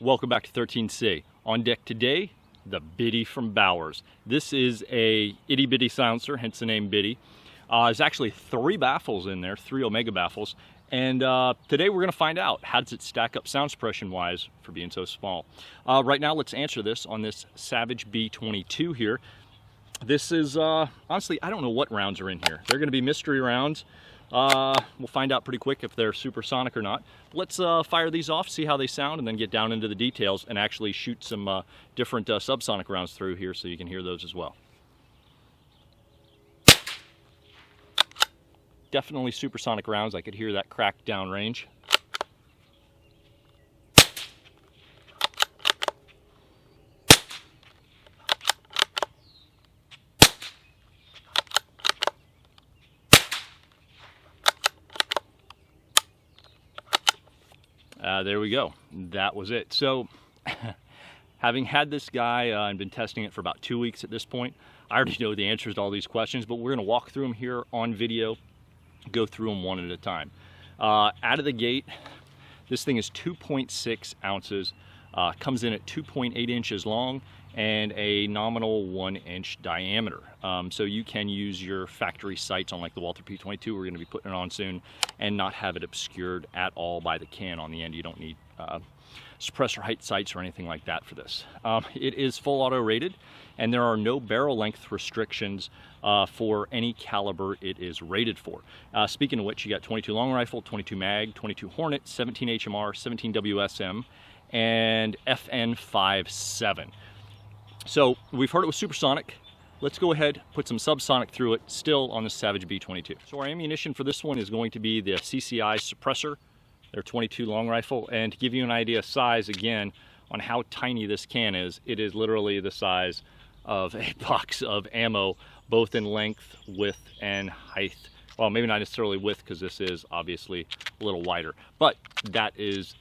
Welcome back to 13C. On deck today, the Biddy from Bowers. This is a itty bitty silencer, hence the name Biddy. There's actually 3 baffles in there, 3 Omega baffles. And today we're going to find out, how does it stack up sound suppression wise for being so small. Right now, let's answer this on this Savage B22 here. This is, honestly, I don't know what rounds are in here. They're going to be mystery rounds. We'll find out pretty quick if they're supersonic or not. Let's fire these off, see how they sound, and then get down into the details and actually shoot some different subsonic rounds through here so you can hear those as well. Definitely supersonic rounds. I could hear that crack downrange. There we go. That was it. So, having had this guy and been testing it for about 2 weeks at this point, I already know the answers to all these questions, but we're going to walk through them here on video, go through them one at a time. Out of the gate, this thing is 2.6 ounces, comes in at 2.8 inches long, and a nominal 1-inch diameter. So you can use your factory sights on like the Walther P22, we're going to be putting it on soon, and not have it obscured at all by the can on the end. You don't need suppressor height sights or anything like that for this. It is full auto rated, and there are no barrel length restrictions for any caliber it is rated for. Speaking of which, you got 22 long rifle, 22 mag, 22 Hornet, 17 HMR, 17 WSM, and FN57. So we've heard it was supersonic. Let's go ahead, put some subsonic through it, still on the Savage B22. So our ammunition for this one is going to be the CCI Suppressor, their 22 long rifle. And to give you an idea of size, again, on how tiny this can is, it is literally the size of a box of ammo, both in length, width, and height. Well, maybe not necessarily width, because this is obviously a little wider, but that is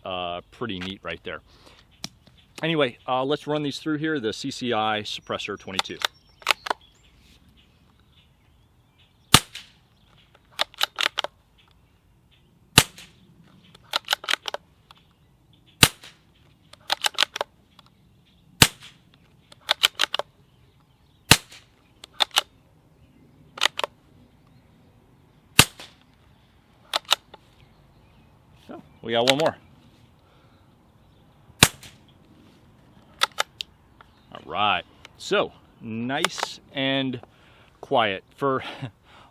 pretty neat right there. Anyway, let's run these through here, the CCI Suppressor 22. So, we got one more. Right, so nice and quiet for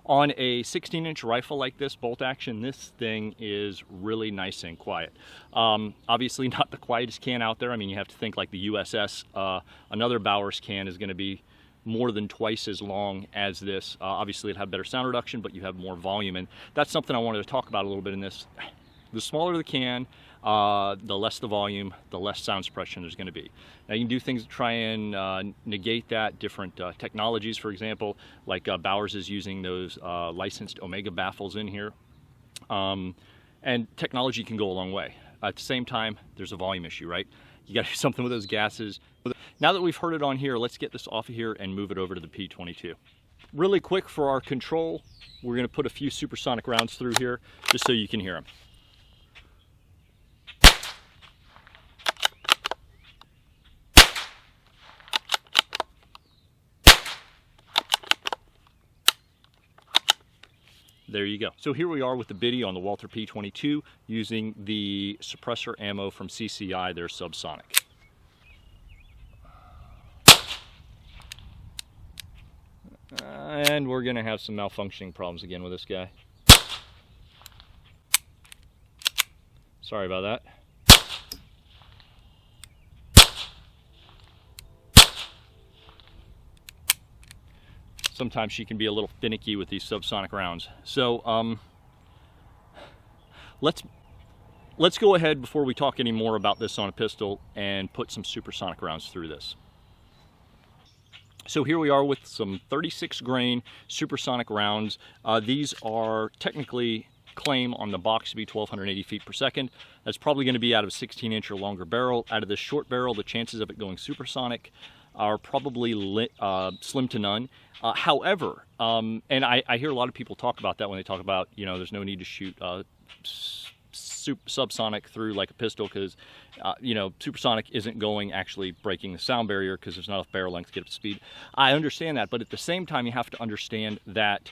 on a 16-inch rifle like this, bolt action. This thing is really nice and quiet. Obviously not the quietest can out there. I mean, you have to think like the USS. Another Bowers can is going to be more than twice as long as this. Obviously, it'd have better sound reduction, but you have more volume, and that's something I wanted to talk about a little bit in this. The smaller the can, the less the volume, the less sound suppression there's going to be. Now you can do things to try and negate that, different technologies, for example, like Bowers is using those licensed Omega baffles in here. And technology can go a long way. At the same time, there's a volume issue, right? You got to do something with those gases. Now that we've heard it on here, let's get this off of here and move it over to the P22. Really quick for our control, we're going to put a few supersonic rounds through here just so you can hear them. There you go. So here we are with the Biddy on the Walther P22 using the suppressor ammo from CCI, their subsonic. And we're gonna have some malfunctioning problems again with this guy. Sorry about that. Sometimes she can be a little finicky with these subsonic rounds. So let's go ahead before we talk any more about this on a pistol and put some supersonic rounds through this. So here we are with some 36 grain supersonic rounds. These are technically claim on the box to be 1280 feet per second. That's probably going to be out of a 16-inch or longer barrel. Out of this short barrel, the chances of it going supersonic are probably slim to none. However, and I hear a lot of people talk about that when they talk about, you know, there's no need to shoot subsonic through like a pistol, because you know, supersonic isn't going actually breaking the sound barrier because there's not enough barrel length to get up to speed. I understand that, but at the same time you have to understand that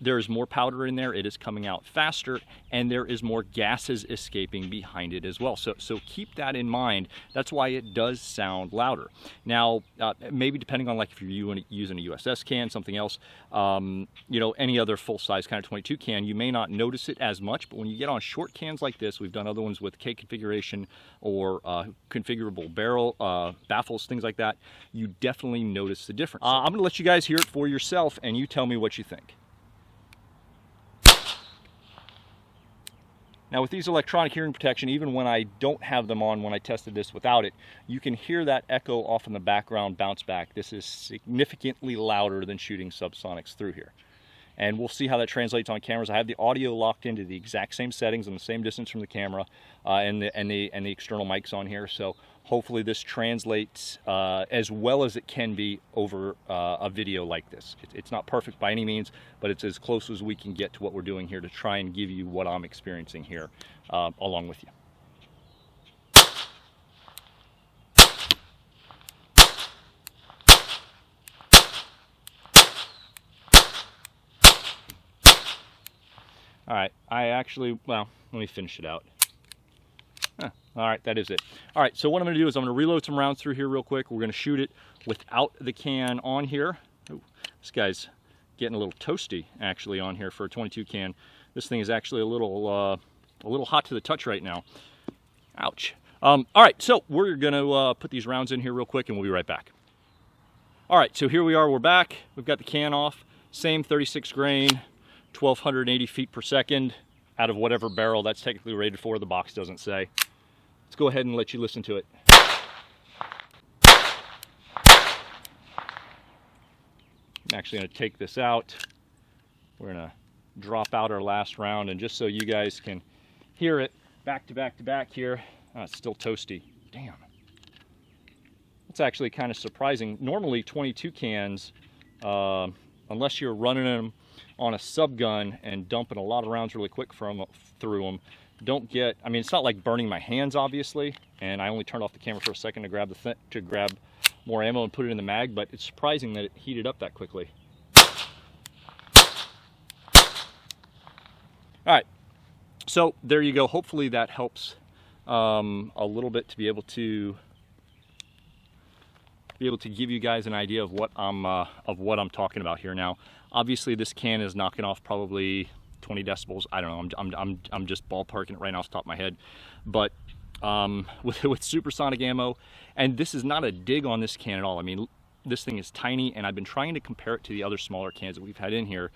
there's more powder in there, it is coming out faster, and there is more gases escaping behind it as well. So keep that in mind. That's why it does sound louder. Now, maybe depending on like if you're using a USS can, something else, you know, any other full-size kind of 22 can, you may not notice it as much, but when you get on short cans like this, we've done other ones with K configuration or configurable barrel, baffles, things like that, you definitely notice the difference. I'm going to let you guys hear it for yourself, and you tell me what you think. Now with these electronic hearing protection, even when I don't have them on, when I tested this without it, you can hear that echo off in the background bounce back. This is significantly louder than shooting subsonics through here. And we'll see how that translates on cameras. I have the audio locked into the exact same settings and the same distance from the camera and the external mics on here. So hopefully this translates as well as it can be over a video like this. It's not perfect by any means, but it's as close as we can get to what we're doing here to try and give you what I'm experiencing here along with you. All right, well, let me finish it out. All right, that is it. All right, so what I'm gonna do is I'm gonna reload some rounds through here real quick. We're gonna shoot it without the can on here. Ooh, this guy's getting a little toasty actually on here for a 22 can. This thing is actually a little hot to the touch right now. Ouch. All right, so we're gonna put these rounds in here real quick and we'll be right back. All right, so here we are, we're back. We've got the can off, same 36 grain, 1,280 feet per second out of whatever barrel that's technically rated for. The box doesn't say. Let's go ahead and let you listen to it. I'm actually going to take this out. We're going to drop out our last round, and just so you guys can hear it back to back to back here. It's still toasty. Damn. It's actually kind of surprising. Normally 22 cans, unless you're running them on a sub gun and dumping a lot of rounds really quick through them, don't get, I mean, it's not like burning my hands obviously, and I only turned off the camera for a second to grab more ammo and put it in the mag, but it's surprising that it heated up that quickly. All right, so there you go. Hopefully that helps a little bit to be able to give you guys an idea of what I'm talking about here. Now, obviously, this can is knocking off probably 20 decibels. I don't know. I'm just ballparking it right now off the top of my head. But with supersonic ammo, and this is not a dig on this can at all. I mean, this thing is tiny, and I've been trying to compare it to the other smaller cans that we've had in here,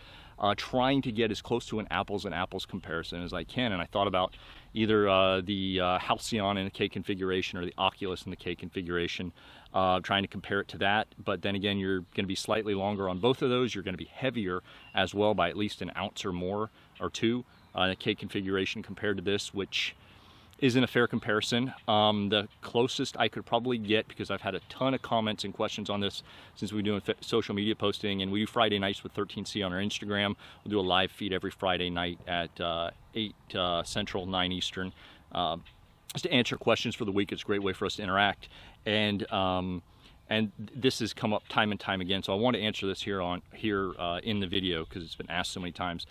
trying to get as close to an apples and apples comparison as I can. And I thought about either the Halcyon in the K configuration or the Oculus in the K configuration, trying to compare it to that. But then again, you're going to be slightly longer on both of those. You're going to be heavier as well by at least an ounce or more, or two, in a K configuration compared to this, which isn't a fair comparison. The closest I could probably get, because I've had a ton of comments and questions on this since we're doing social media posting, and we do Friday nights with 13C on our Instagram. We'll do a live feed every Friday night at 8 Central, 9 Eastern, just to answer questions for the week. It's a great way for us to interact, and this has come up time and time again, so I want to answer this here in the video because it's been asked so many times.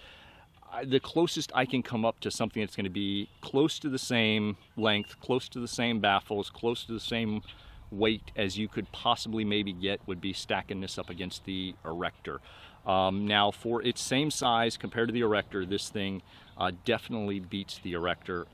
The closest I can come up to something that's going to be close to the same length, close to the same baffles, close to the same weight as you could possibly maybe get would be stacking this up against the Erector. Now, for its same size compared to the Erector, this thing definitely beats the Erector,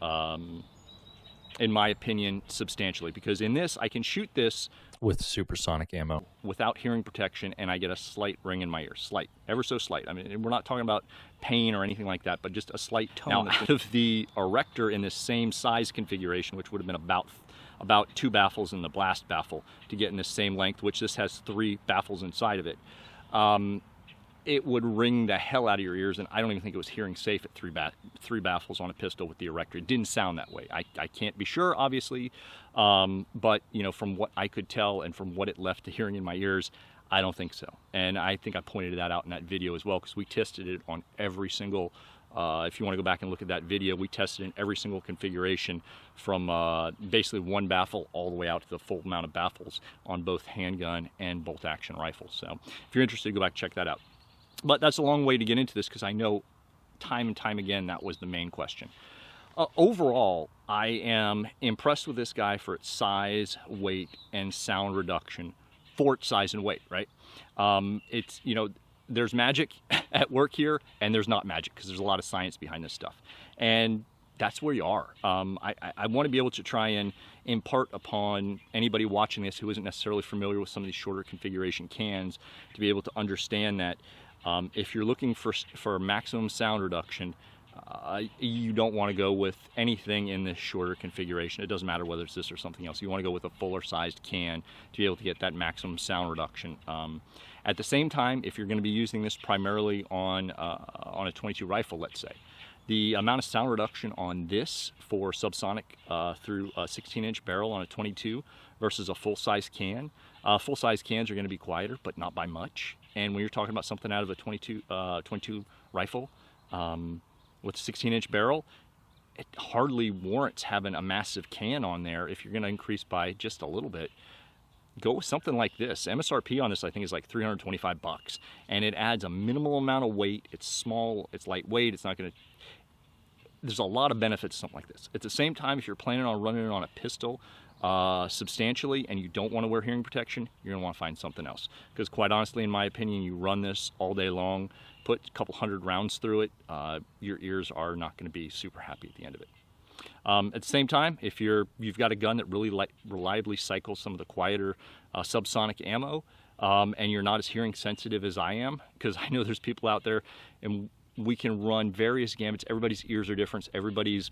in my opinion, substantially, because in this I can shoot this with supersonic ammo without hearing protection, and I get a slight ring in my ear, slight, ever so slight. I mean, we're not talking about pain or anything like that, but just a slight tone. Now, out of the Erector in this same size configuration, which would have been about 2 baffles in the blast baffle to get in this same length, which this has 3 baffles inside of it, it would ring the hell out of your ears, and I don't even think it was hearing safe at 3 baffles on a pistol with the Erector. It didn't sound that way. I can't be sure, obviously, but you know, from what I could tell and from what it left to hearing in my ears, I don't think so. And I think I pointed that out in that video as well, because we tested it on every single If you want to go back and look at that video, we tested in every single configuration from basically one baffle all the way out to the full amount of baffles on both handgun and bolt action rifles. So if you're interested, go back and check that out. But that's a long way to get into this because I know time and time again that was the main question. Overall, I am impressed with this guy for its size, weight, and sound reduction for its size and weight, right? It's, you know, there's magic at work here, and there's not magic because there's a lot of science behind this stuff. And that's where you are. I want to be able to try and impart upon anybody watching this who isn't necessarily familiar with some of these shorter configuration cans to be able to understand that if you're looking for maximum sound reduction, you don't want to go with anything in this shorter configuration. It doesn't matter whether it's this or something else. You want to go with a fuller sized can to be able to get that maximum sound reduction. At the same time, if you're going to be using this primarily on a 22 rifle, let's say, the amount of sound reduction on this for subsonic through a 16-inch barrel on a 22 versus a full-size can. Full-size cans are going to be quieter, but not by much. And when you're talking about something out of a 22 rifle, with a 16-inch barrel, it hardly warrants having a massive can on there. If you're going to increase by just a little bit, go with something like this. MSRP on this, I think, is like $325, and it adds a minimal amount of weight. It's small, it's lightweight, it's not going to... There's a lot of benefits to something like this. At the same time, if you're planning on running it on a pistol substantially and you don't want to wear hearing protection, you're going to want to find something else. Because quite honestly, in my opinion, you run this all day long, put a couple hundred rounds through it, your ears are not going to be super happy at the end of it. At the same time, if you've got a gun that really reliably cycles some of the quieter subsonic ammo, and you're not as hearing sensitive as I am, because I know there's people out there and we can run various gambits. Everybody's ears are different. Everybody's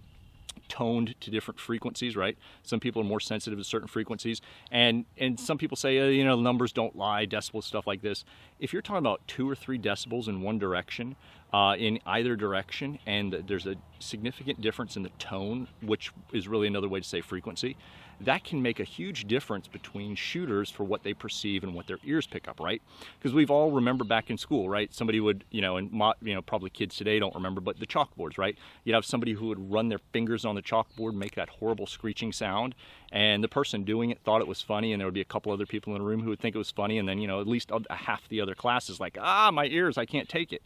toned to different frequencies, right? Some people are more sensitive to certain frequencies, and some people say, you know, numbers don't lie, decibels, stuff like this. If you're talking about 2 or 3 decibels in one direction, in either direction, and there's a significant difference in the tone, which is really another way to say frequency, that can make a huge difference between shooters for what they perceive and what their ears pick up, right? Because we've all remember back in school, right? Somebody would, probably kids today don't remember, but the chalkboards, right? You'd have somebody who would run their fingers on the chalkboard, make that horrible screeching sound, and the person doing it thought it was funny, and there would be a couple other people in the room who would think it was funny, and then, at least half the other class is like, my ears, I can't take it,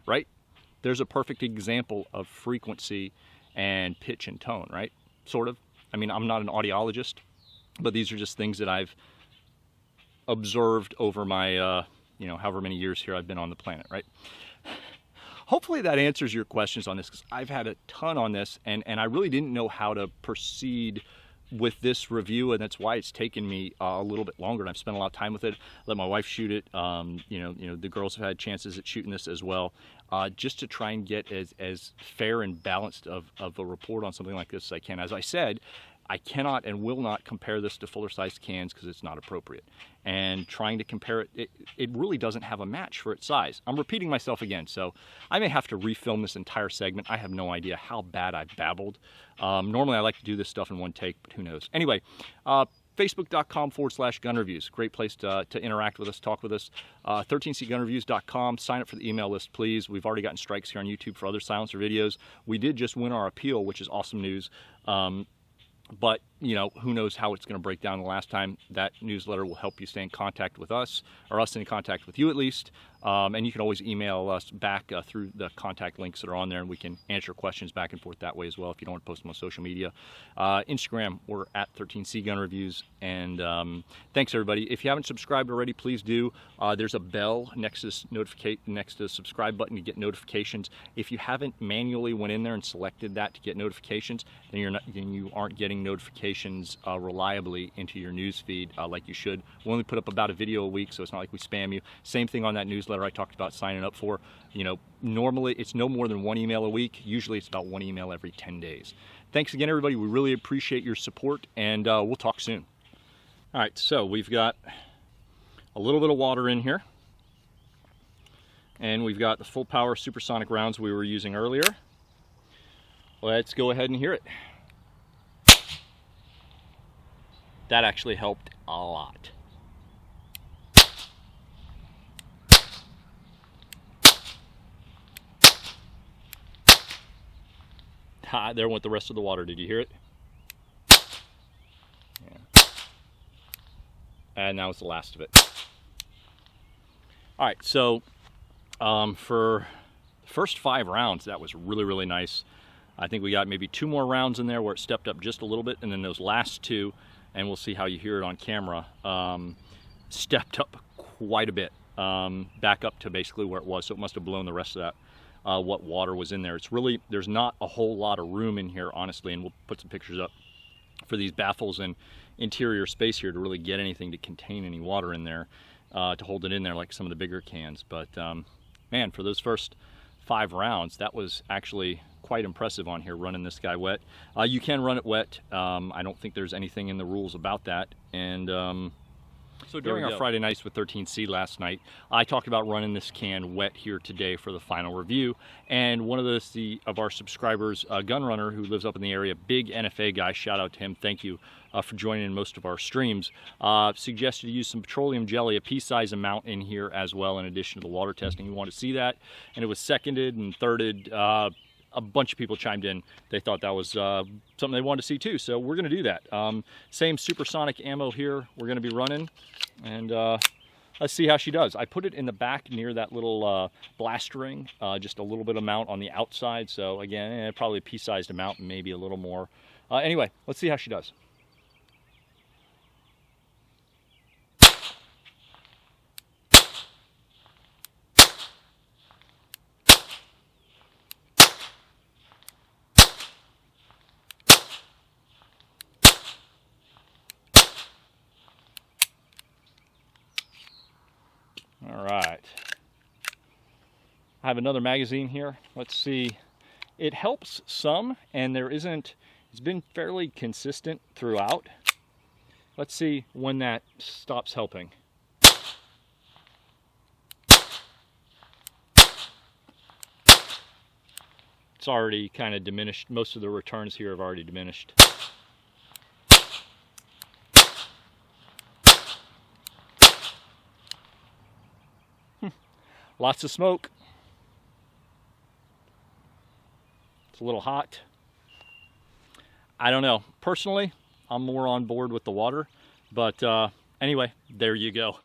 right? There's a perfect example of frequency and pitch and tone, right? Sort of. I mean, I'm not an audiologist, but these are just things that I've observed over my, however many years here I've been on the planet, right? Hopefully that answers your questions on this, because I've had a ton on this, and I really didn't know how to proceed with this review, and that's why it's taken me a little bit longer, and I've spent a lot of time with it. Let my wife shoot it. The girls have had chances at shooting this as well, just to try and get as fair and balanced of a report on something like this as I can. As I said, I cannot and will not compare this to fuller sized cans because it's not appropriate. And trying to compare it, it really doesn't have a match for its size. I'm repeating myself again, so I may have to refilm this entire segment. I have no idea how bad I've babbled. Normally I like to do this stuff in one take, but who knows. Anyway, Facebook.com/gun reviews. Great place to interact with us, talk with us. 13cgunreviews.com. Sign up for the email list, please. We've already gotten strikes here on YouTube for other silencer videos. We did just win our appeal, which is awesome news. But, who knows how it's going to break down the last time. That newsletter will help you stay in contact with us, or us in contact with you at least. And you can always email us back through the contact links that are on there, and we can answer questions back and forth that way as well if you don't want to post them on social media. Instagram, we're at 13cgunreviews. And thanks, everybody. If you haven't subscribed already, please do. There's a bell next to the subscribe button to get notifications. If you haven't manually went in there and selected that to get notifications, then you aren't getting notifications reliably into your news feed like you should. We only put up about a video a week, so it's not like we spam you. Same thing on that newsletter I talked about signing up for. Normally it's no more than 1 email a week. Usually it's about 1 email every 10 days. Thanks again, everybody. We really appreciate your support, and we'll talk soon. All right, so we've got a little bit of water in here, and we've got the full power supersonic rounds we were using earlier. Let's go ahead and hear it. That actually helped a lot. Ha, there went the rest of the water. Did you hear it? Yeah. And that was the last of it. All right, so for the first 5 rounds, that was really, really nice. I think we got maybe 2 more rounds in there where it stepped up just a little bit, and then those last 2, and we'll see how you hear it on camera, stepped up quite a bit, back up to basically where it was. So it must have blown the rest of that, what water was in there. It's really, there's not a whole lot of room in here, honestly, and we'll put some pictures up for these baffles and interior space here to really get anything to contain any water in there, to hold it in there like some of the bigger cans. But man, for those first 5 rounds, that was actually quite impressive on here, running this guy wet. You can run it wet. I don't think there's anything in the rules about that. And so during our Friday Nights with 13C last night, I talked about running this can wet here today for the final review. And one of of our subscribers, Gun Runner, who lives up in the area, big NFA guy, shout out to him, thank you for joining in most of our streams, suggested to use some petroleum jelly, a pea-size amount in here as well, in addition to the water testing. You want to see that, and it was seconded and thirded. A bunch of people chimed in. They thought that was something they wanted to see too, so we're going to do that. Same Supersonic ammo here we're going to be running, and let's see how she does. I put it in the back near that little blast ring, just a little bit amount on the outside, so again, probably a pea-sized amount, maybe a little more. Anyway, let's see how she does. All right, I have another magazine here. Let's see. It helps some, and it's been fairly consistent throughout. Let's see when that stops helping. It's already kind of diminished. Most of the returns here have already diminished. Lots of smoke. It's a little hot. I don't know. Personally, I'm more on board with the water. But anyway, there you go.